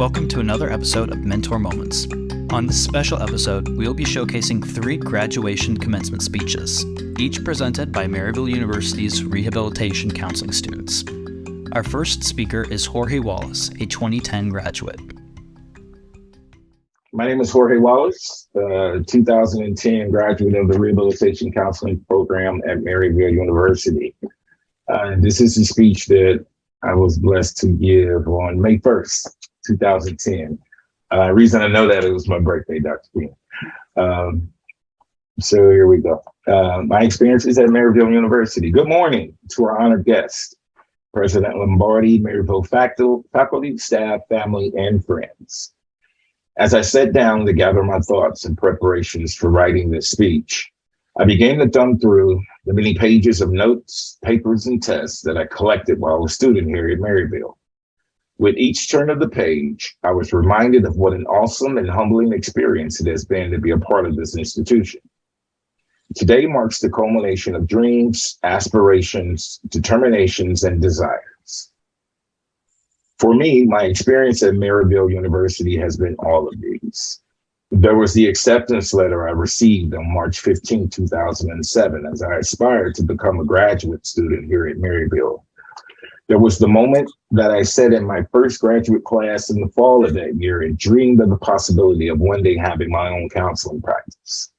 Welcome to another episode of Mentor Moments. On this special episode, we will be showcasing 3 graduation commencement speeches, each presented by Maryville University's rehabilitation counseling students. Our first speaker is Jorge Wallace, a 2010 graduate. My name is Jorge Wallace, 2010 graduate of the Rehabilitation Counseling Program at Maryville University. This is a speech that I was blessed to give on May 1st, 2010. Reason I know that it was my birthday, Dr. King. So here we go. My experiences at Maryville University. Good morning to our honored guests, President Lombardi, Maryville faculty, staff, family, and friends. As I sat down to gather my thoughts and preparations for writing this speech, I began to thumb through the many pages of notes, papers, and tests that I collected while I was a student here at Maryville. With each turn of the page, I was reminded of what an awesome and humbling experience it has been to be a part of this institution. Today marks the culmination of dreams, aspirations, determinations, and desires. For me, my experience at Maryville University has been all of these. There was the acceptance letter I received on March 15, 2007, as I aspired to become a graduate student here at Maryville. There was the moment that I sat in my first graduate class in the fall of that year and dreamed of the possibility of one day having my own counseling practice.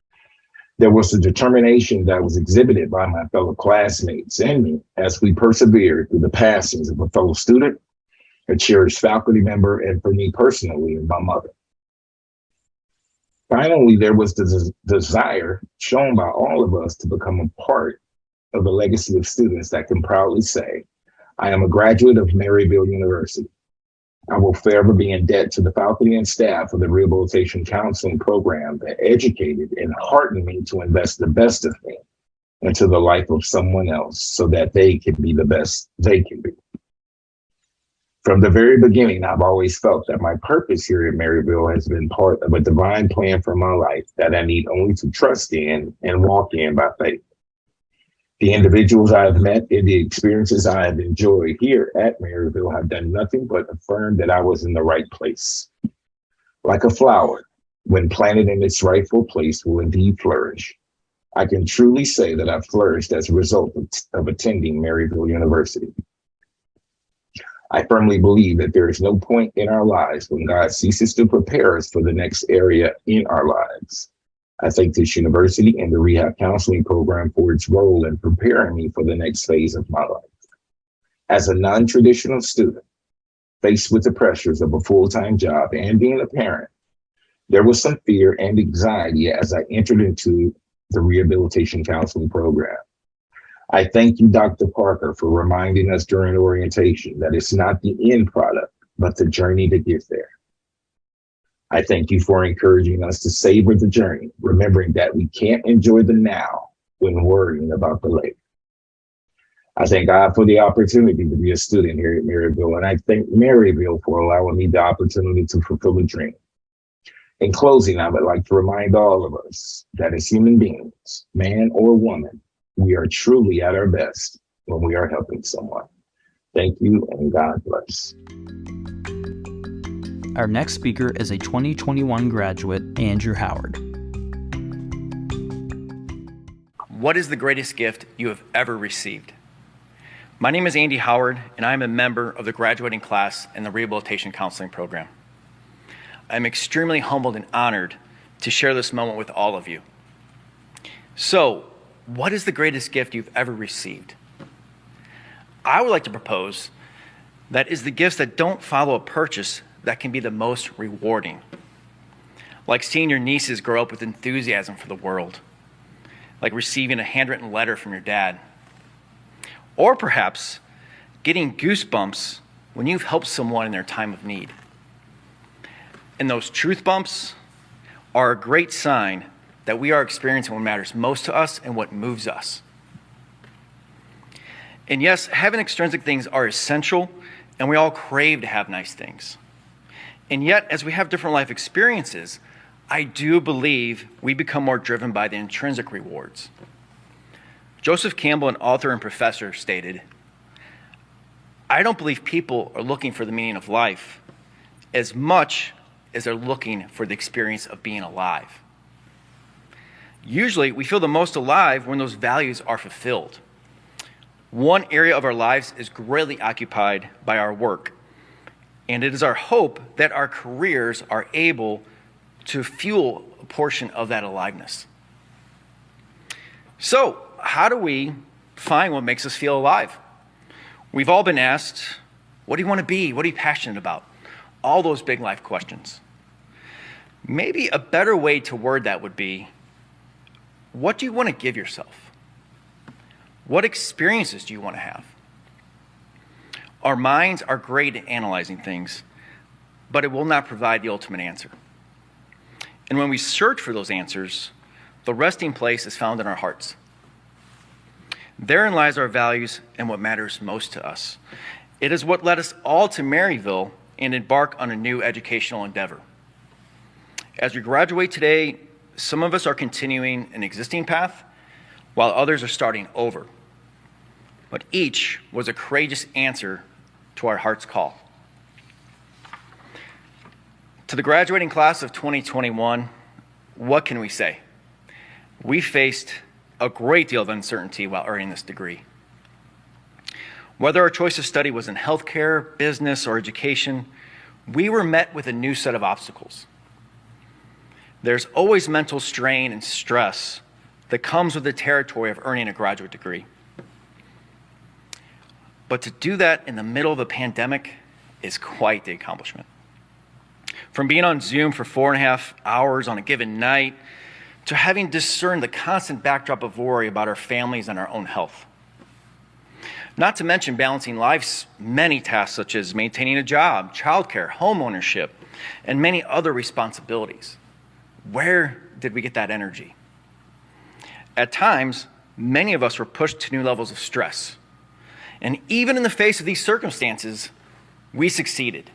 There was the determination that was exhibited by my fellow classmates and me as we persevered through the passings of a fellow student, a cherished faculty member, and for me personally, my mother. Finally, there was the desire shown by all of us to become a part of the legacy of students that can proudly say, I am a graduate of Maryville University. I will forever be in debt to the faculty and staff of the Rehabilitation Counseling Program that educated and heartened me to invest the best of me into the life of someone else so that they can be the best they can be. From the very beginning, I've always felt that my purpose here at Maryville has been part of a divine plan for my life that I need only to trust in and walk in by faith. The individuals I have met and the experiences I have enjoyed here at Maryville have done nothing but affirm that I was in the right place. Like a flower, when planted in its rightful place, will indeed flourish. I can truly say that I've flourished as a result of attending Maryville University. I firmly believe that there is no point in our lives when God ceases to prepare us for the next area in our lives. I thank this university and the rehab counseling program for its role in preparing me for the next phase of my life. As a non-traditional student, faced with the pressures of a full-time job and being a parent, there was some fear and anxiety as I entered into the rehabilitation counseling program. I thank you, Dr. Parker, for reminding us during orientation that it's not the end product, but the journey to get there. I thank you for encouraging us to savor the journey, remembering that we can't enjoy the now when worrying about the later. I thank God for the opportunity to be a student here at Maryville, and I thank Maryville for allowing me the opportunity to fulfill a dream. In closing, I would like to remind all of us that as human beings, man or woman, we are truly at our best when we are helping someone. Thank you, and God bless. Our next speaker is a 2021 graduate, Andrew Howard. What is the greatest gift you have ever received? My name is Andy Howard, and I am a member of the graduating class in the Rehabilitation Counseling Program. I am extremely humbled and honored to share this moment with all of you. So, what is the greatest gift you've ever received? I would like to propose that is the gifts that don't follow a purchase that can be the most rewarding. Like seeing your nieces grow up with enthusiasm for the world. Like receiving a handwritten letter from your dad. Or perhaps getting goosebumps when you've helped someone in their time of need. And those truth bumps are a great sign that we are experiencing what matters most to us and what moves us. And yes, having extrinsic things are essential, and we all crave to have nice things. And yet, as we have different life experiences, I do believe we become more driven by the intrinsic rewards. Joseph Campbell, an author and professor, stated, I don't believe people are looking for the meaning of life. as much as they're looking for the experience of being alive. Usually, we feel the most alive when those values are fulfilled. One area of our lives is greatly occupied by our work, and it is our hope that our careers are able to fuel a portion of that aliveness. So, how do we find what makes us feel alive? We've all been asked, what do you want to be? What are you passionate about? All those big life questions. Maybe a better way to word that would be, what do you want to give yourself? What experiences do you want to have? Our minds are great at analyzing things, but it will not provide the ultimate answer. And when we search for those answers, the resting place is found in our hearts. Therein lies our values and what matters most to us. It is what led us all to Maryville and embark on a new educational endeavor. As we graduate today, some of us are continuing an existing path, while others are starting over. But each was a courageous answer to our heart's call. To the graduating class of 2021, what can we say? We faced a great deal of uncertainty while earning this degree. Whether our choice of study was in healthcare, business, or education, we were met with a new set of obstacles. There's always mental strain and stress that comes with the territory of earning a graduate degree. But to do that in the middle of a pandemic is quite the accomplishment. From being on Zoom for 4.5 hours on a given night, to having discerned the constant backdrop of worry about our families and our own health. Not to mention balancing life's many tasks such as maintaining a job, childcare, home ownership, and many other responsibilities. Where did we get that energy? At times, many of us were pushed to new levels of stress. And even in the face of these circumstances, we succeeded.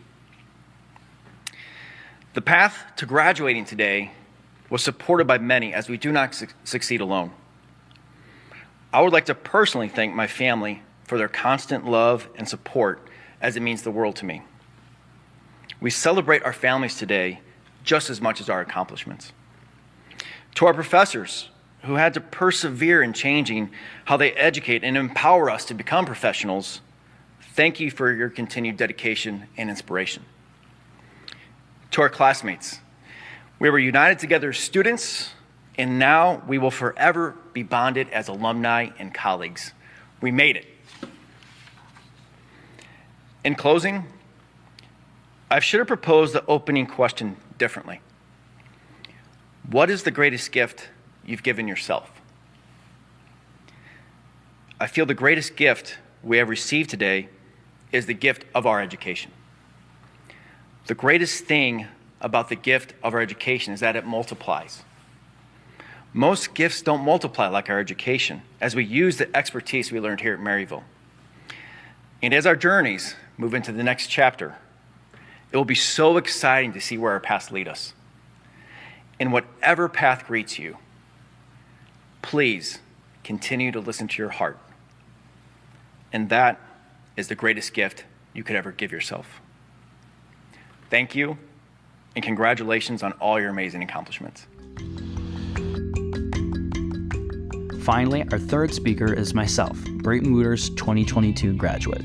The path to graduating today was supported by many, as we do not succeed alone. I would like to personally thank my family for their constant love and support, as it means the world to me. We celebrate our families today just as much as our accomplishments. To our professors, who had to persevere in changing how they educate and empower us to become professionals, thank you for your continued dedication and inspiration. To our classmates, we were united together as students, and now we will forever be bonded as alumni and colleagues. We made it. In closing, I should have proposed the opening question differently. What is the greatest gift you've given yourself? I feel the greatest gift we have received today is the gift of our education. The greatest thing about the gift of our education is that it multiplies. Most gifts don't multiply like our education, as we use the expertise we learned here at Maryville. And as our journeys move into the next chapter, it will be so exciting to see where our paths lead us. In whatever path greets you, please continue to listen to your heart. And that is the greatest gift you could ever give yourself. Thank you, and congratulations on all your amazing accomplishments. Finally, our third speaker is myself, Brayton Wooters, 2022 graduate.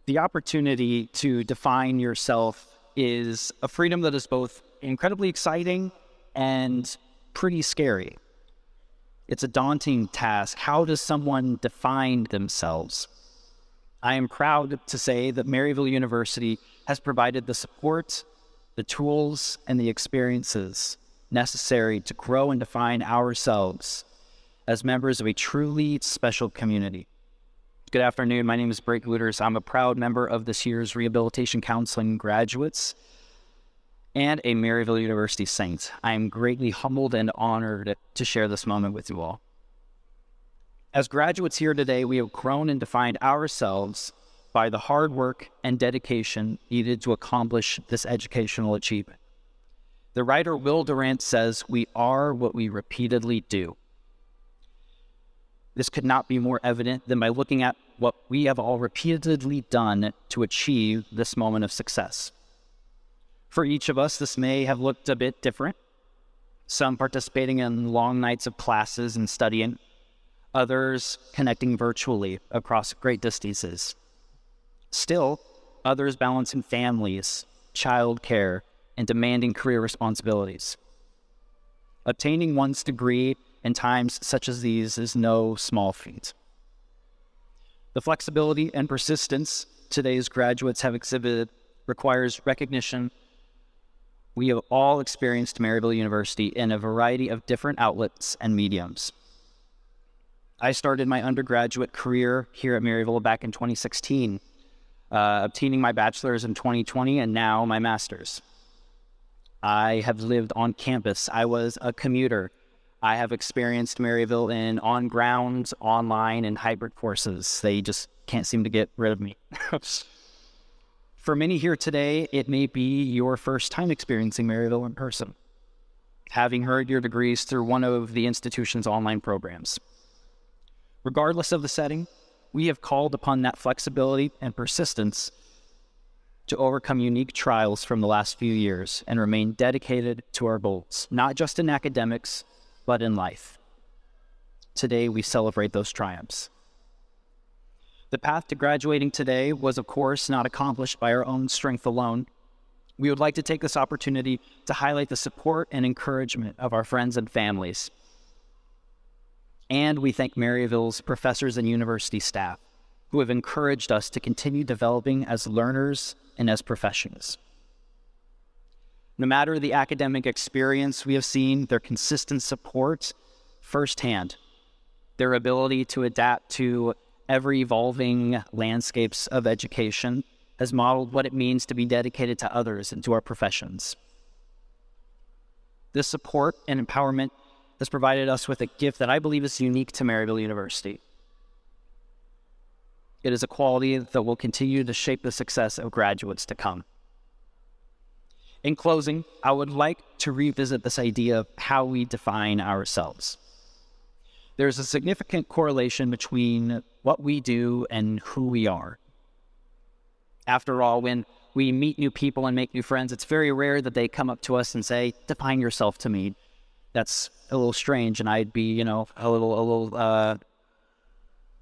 The opportunity to define yourself is a freedom that is both incredibly exciting and pretty scary. It's a daunting task. How does someone define themselves? I am proud to say that Maryville University has provided the support, the tools, and the experiences necessary to grow and define ourselves as members of a truly special community. Good afternoon. My name is Brayton Wooters. I'm a proud member of this year's Rehabilitation Counseling graduates and a Maryville University Saint. I am greatly humbled and honored to share this moment with you all. As graduates here today, we have grown and defined ourselves by the hard work and dedication needed to accomplish this educational achievement. The writer Will Durant says, "We are what we repeatedly do." This could not be more evident than by looking at what we have all repeatedly done to achieve this moment of success. For each of us, this may have looked a bit different. Some participating in long nights of classes and studying, others connecting virtually across great distances. Still, others balancing families, childcare, and demanding career responsibilities. Obtaining one's degree in times such as these is no small feat. The flexibility and persistence today's graduates have exhibited requires recognition. We have all experienced Maryville University in a variety of different outlets and mediums. I started my undergraduate career here at Maryville back in 2016, obtaining my bachelor's in 2020 and now my master's. I have lived on campus. I was a commuter. I have experienced Maryville in on-ground, online, and hybrid courses. They just can't seem to get rid of me. For many here today, it may be your first time experiencing Maryville in person, having heard your degrees through one of the institution's online programs. Regardless of the setting, we have called upon that flexibility and persistence to overcome unique trials from the last few years and remain dedicated to our goals, not just in academics, but in life. Today, we celebrate those triumphs. The path to graduating today was, of course, not accomplished by our own strength alone. We would like to take this opportunity to highlight the support and encouragement of our friends and families. And we thank Maryville's professors and university staff who have encouraged us to continue developing as learners and as professionals. No matter the academic experience, we have seen their consistent support firsthand, their ability to adapt to ever-evolving landscapes of education has modeled what it means to be dedicated to others and to our professions. This support and empowerment has provided us with a gift that I believe is unique to Maryville University. It is a quality that will continue to shape the success of graduates to come. In closing, I would like to revisit this idea of how we define ourselves. There's a significant correlation between what we do and who we are. After all, when we meet new people and make new friends, it's very rare that they come up to us and say, "Define yourself to me." That's a little strange, and I'd be, a little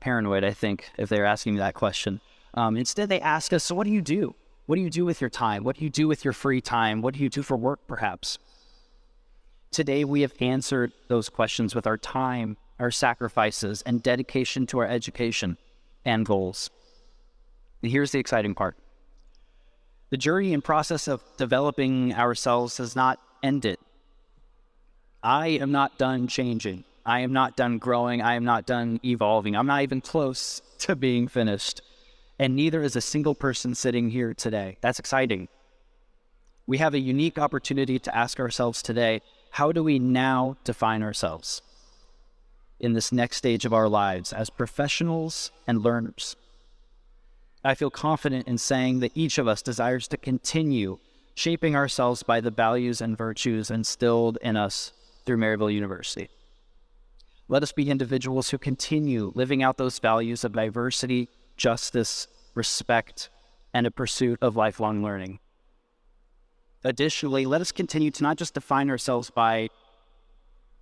paranoid, I think, if they're asking me that question. Instead, they ask us, "So what do you do? What do you do with your time? What do you do with your free time? What do you do for work, perhaps?" Today, we have answered those questions with our time, our sacrifices, and dedication to our education and goals. And here's the exciting part. The journey and process of developing ourselves has not ended. I am not done changing. I am not done growing. I am not done evolving. I'm not even close to being finished. And neither is a single person sitting here today. That's exciting. We have a unique opportunity to ask ourselves today, how do we now define ourselves in this next stage of our lives as professionals and learners? I feel confident in saying that each of us desires to continue shaping ourselves by the values and virtues instilled in us through Maryville University. Let us be individuals who continue living out those values of diversity, justice, respect, and a pursuit of lifelong learning. Additionally, let us continue to not just define ourselves by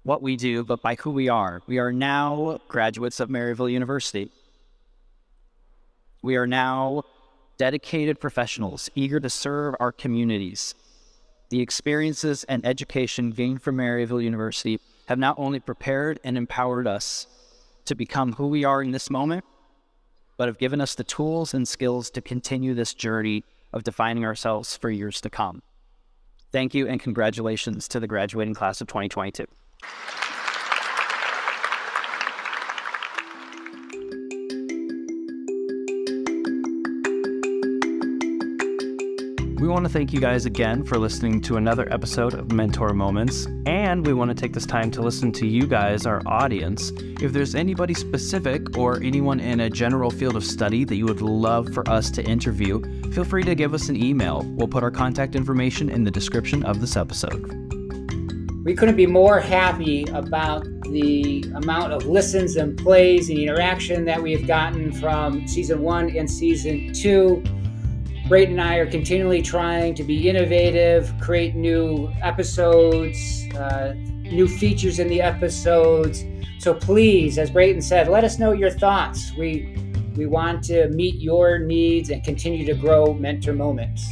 what we do, but by who we are. We are now graduates of Maryville University. We are now dedicated professionals, eager to serve our communities. The experiences and education gained from Maryville University have not only prepared and empowered us to become who we are in this moment, but have given us the tools and skills to continue this journey of defining ourselves for years to come. Thank you and congratulations to the graduating class of 2022. We want to thank you guys again for listening to another episode of Mentor Moments, and we want to take this time to listen to you guys, our audience. If there's anybody specific or anyone in a general field of study that you would love for us to interview, feel free to give us an email. We'll put our contact information in the description of this episode. We couldn't be more happy about the amount of listens and plays and interaction that we've gotten from season 1 and season 2. Brayton and I are continually trying to be innovative, create new episodes, new features in the episodes. So please, as Brayton said, let us know your thoughts. We want to meet your needs and continue to grow Mentor Moments.